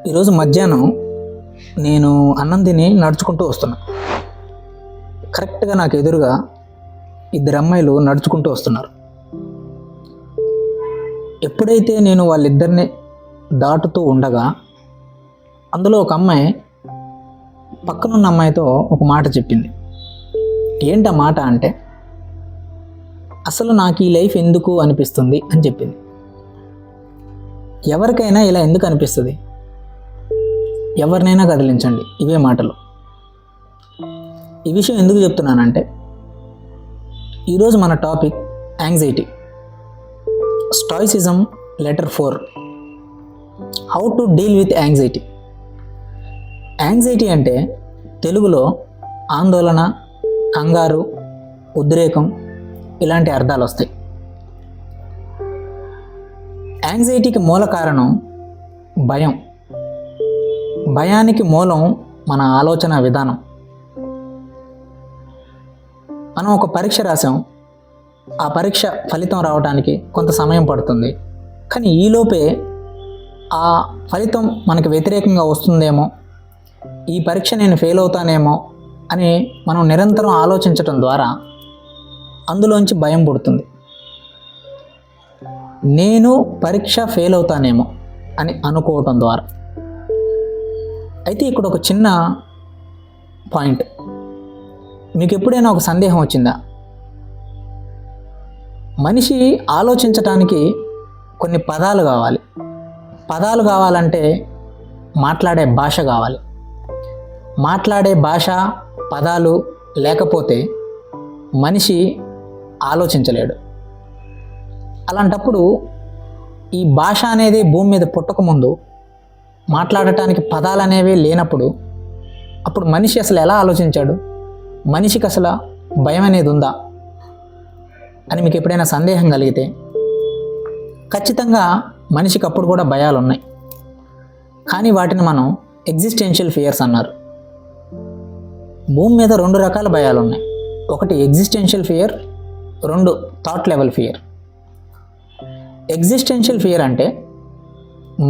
ఈరోజు మధ్యాహ్నం నేను అన్నం తిని నడుచుకుంటూ వస్తున్నా. కరెక్ట్గా నాకు ఎదురుగా ఇద్దరు అమ్మాయిలు నడుచుకుంటూ వస్తున్నారు. ఎప్పుడైతే నేను వాళ్ళిద్దరిని దాటుతూ ఉండగా అందులో ఒక అమ్మాయి పక్కనున్న అమ్మాయితో ఒక మాట చెప్పింది. ఏంటి ఆ మాట అంటే, అసలు నాకు ఈ లైఫ్ ఎందుకు అనిపిస్తుంది అని చెప్పింది. ఎవరికైనా ఇలా ఎందుకు అనిపిస్తుంది? ఎవరినైనా కదిలించండి ఇవే మాటలు. ఈ విషయం ఎందుకు చెప్తున్నానంటే, ఈరోజు మన topic anxiety. Stoicism letter 4, how to deal with anxiety. Anxiety అంటే తెలుగులో ఆందోళన, కంగారు, ఉద్రేకం ఇలాంటి అర్థాలు వస్తాయి. యాంగ్జైటీకి మూల కారణం భయం. భయానికి మూలం మన ఆలోచన విధానం. మనం ఒక పరీక్ష రాసాం, ఆ పరీక్ష ఫలితం రావడానికి కొంత సమయం పడుతుంది. కానీ ఈలోపే ఆ ఫలితం మనకి వ్యతిరేకంగా వస్తుందేమో, ఈ పరీక్ష నేను ఫెయిల్ అవుతానేమో అని మనం నిరంతరం ఆలోచించటం ద్వారా అందులోంచి భయం పుడుతుంది. నేను పరీక్ష ఫెయిల్ అవుతానేమో అని అనుకోవటం ద్వారా. అయితే ఇక్కడ ఒక చిన్న పాయింట్. మీకు ఎప్పుడైనా ఒక సందేహం వచ్చిందా? మనిషి ఆలోచించటానికి కొన్ని పదాలు కావాలి. పదాలు కావాలంటే మాట్లాడే భాష కావాలి. మాట్లాడే భాష, పదాలు లేకపోతే మనిషి ఆలోచించలేడు. అలాంటప్పుడు ఈ భాష అనేది భూమి మీద పుట్టకముందు, మాట్లాడటానికి పదాలు అనేవి లేనప్పుడు, అప్పుడు మనిషి అసలు ఎలా ఆలోచించాడు? మనిషికి అసలు భయం అనేది ఉందా అని మీకు ఎప్పుడైనా సందేహం కలిగితే, ఖచ్చితంగా మనిషికి అప్పుడు కూడా భయాలు ఉన్నాయి. కానీ వాటిని మనం ఎగ్జిస్టెన్షియల్ ఫియర్స్ అన్నారు. భూమి మీద 2 రకాల భయాలు ఉన్నాయి. ఒకటి existential fear, 2 thought level fear. Existential fear అంటే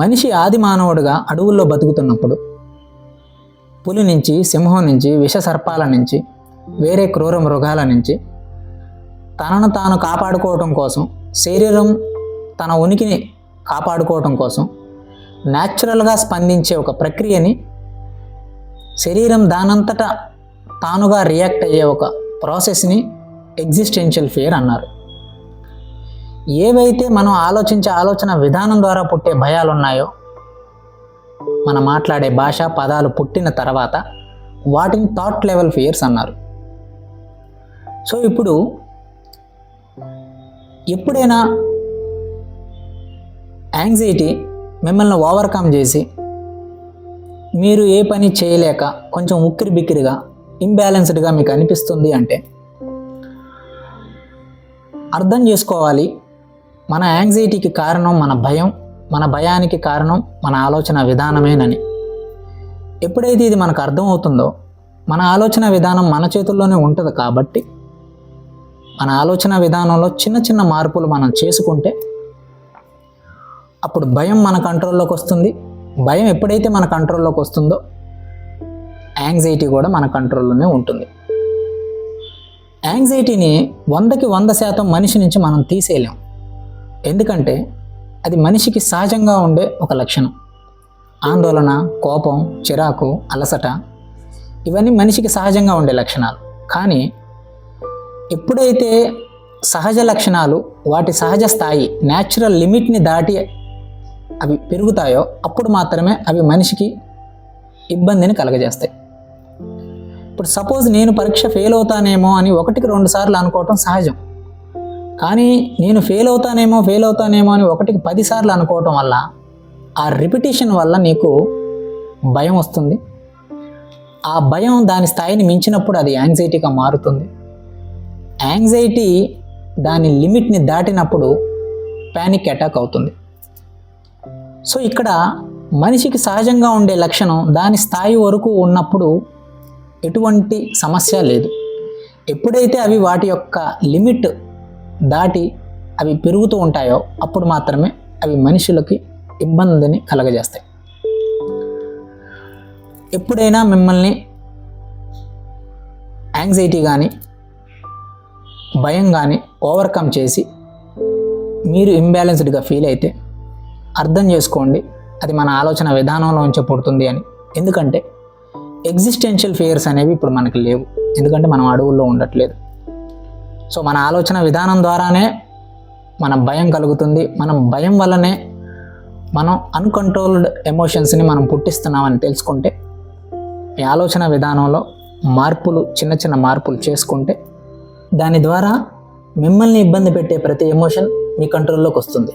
మనిషి ఆది మానవుడిగా అడవుల్లో బతుకుతున్నప్పుడు పులి నుంచి, సింహం నుంచి, విష సర్పాల నుంచి, వేరే క్రూర మృగాల నుంచి తనను తాను కాపాడుకోవటం కోసం, శరీరం తన ఉనికిని కాపాడుకోవటం కోసం న్యాచురల్గా స్పందించే ఒక ప్రక్రియని, శరీరం దానంతటా తానుగా రియాక్ట్ అయ్యే ఒక ప్రాసెస్ని ఎగ్జిస్టెన్షియల్ ఫియర్ అన్నారు. ఏవైతే మనం ఆలోచించే ఆలోచన విధానం ద్వారా పుట్టే భయాలు ఉన్నాయో, మనం మాట్లాడే భాష, పదాలు పుట్టిన తర్వాత వాటిని థాట్ లెవెల్ ఫియర్స్ అన్నారు. సో ఇప్పుడు ఎప్పుడైనా యాంగ్జైటీ మిమ్మల్ని ఓవర్కమ్ చేసి మీరు ఏ పని చేయలేక కొంచెం ఉక్కిరి బిక్కిరిగా, ఇంబ్యాలెన్స్డ్గా మీకు అనిపిస్తుంది అంటే అర్థం చేసుకోవాలి, మన యాంగ్జైటీకి కారణం మన భయం, మన భయానికి కారణం మన ఆలోచన విధానమేనని. ఎప్పుడైతే ఇది మనకు అర్థమవుతుందో, మన ఆలోచన విధానం మన చేతుల్లోనే ఉంటుంది కాబట్టి మన ఆలోచన విధానంలో చిన్న చిన్న మార్పులు మనం చేసుకుంటే అప్పుడు భయం మన కంట్రోల్లోకి వస్తుంది. భయం ఎప్పుడైతే మన కంట్రోల్లోకి వస్తుందో యాంగ్జైటీ కూడా మన కంట్రోల్లోనే ఉంటుంది. యాంగ్జైటీని 100కి 100% మనిషి నుంచి మనం తీసేయలేం. ఎందుకంటే అది మనిషికి సహజంగా ఉండే ఒక లక్షణం. ఆందోళన, కోపం, చిరాకు, అలసట ఇవన్నీ మనిషికి సహజంగా ఉండే లక్షణాలు. కానీ ఎప్పుడైతే సహజ లక్షణాలు వాటి సహజ స్థాయి, న్యాచురల్ లిమిట్ని దాటి అవి పెరుగుతాయో అప్పుడు మాత్రమే అవి మనిషికి ఇబ్బందిని కలగజేస్తాయి. ఇప్పుడు సపోజ్ నేను పరీక్ష ఫెయిల్ అవుతానేమో అని 1కి 2 సార్లు అనుకోవటం సహజం. కానీ నేను ఫెయిల్ అవుతానేమో అని 1కి 10 సార్లు అనుకోవటం వల్ల, ఆ రిపిటేషన్ వల్ల నీకు భయం వస్తుంది. ఆ భయం దాని స్థాయిని మించినప్పుడు అది యాంగ్జైటీగా మారుతుంది. యాంగ్జైటీ దాని లిమిట్ని దాటినప్పుడు ప్యానిక్ అటాక్ అవుతుంది. సో ఇక్కడ మనిషికి సహజంగా ఉండే లక్షణం దాని స్థాయి వరకు ఉన్నప్పుడు ఎటువంటి సమస్య లేదు. ఎప్పుడైతే అవి వాటి యొక్క లిమిట్ దాటి అవి పెరుగుతూ ఉంటాయో అప్పుడు మాత్రమే అవి మనుషులకి ఇబ్బందిని కలగజేస్తాయి. ఎప్పుడైనా మిమ్మల్ని యాంగ్జైటీ కానీ భయం కానీ ఓవర్కమ్ చేసి మీరు ఇంబ్యాలెన్స్డ్గా ఫీల్ అయితే అర్థం చేసుకోండి, అది మన ఆలోచన విధానంలో ఉంచే పుడుతుంది అని. ఎందుకంటే ఎగ్జిస్టెన్షియల్ ఫియర్స్ అనేవి ఇప్పుడు మనకి లేవు, ఎందుకంటే మనం అడవుల్లో ఉండట్లేదు. సో మన ఆలోచన విధానం ద్వారానే మన భయం కలుగుతుంది. మనం భయం వల్లనే మనం అన్కంట్రోల్డ్ ఎమోషన్స్ని మనం పుట్టిస్తున్నామని తెలుసుకుంటే, మీ ఆలోచన విధానంలో మార్పులు, చిన్న చిన్న మార్పులు చేసుకుంటే దాని ద్వారా మిమ్మల్ని ఇబ్బంది పెట్టే ప్రతి ఎమోషన్ మీ కంట్రోల్లోకి వస్తుంది.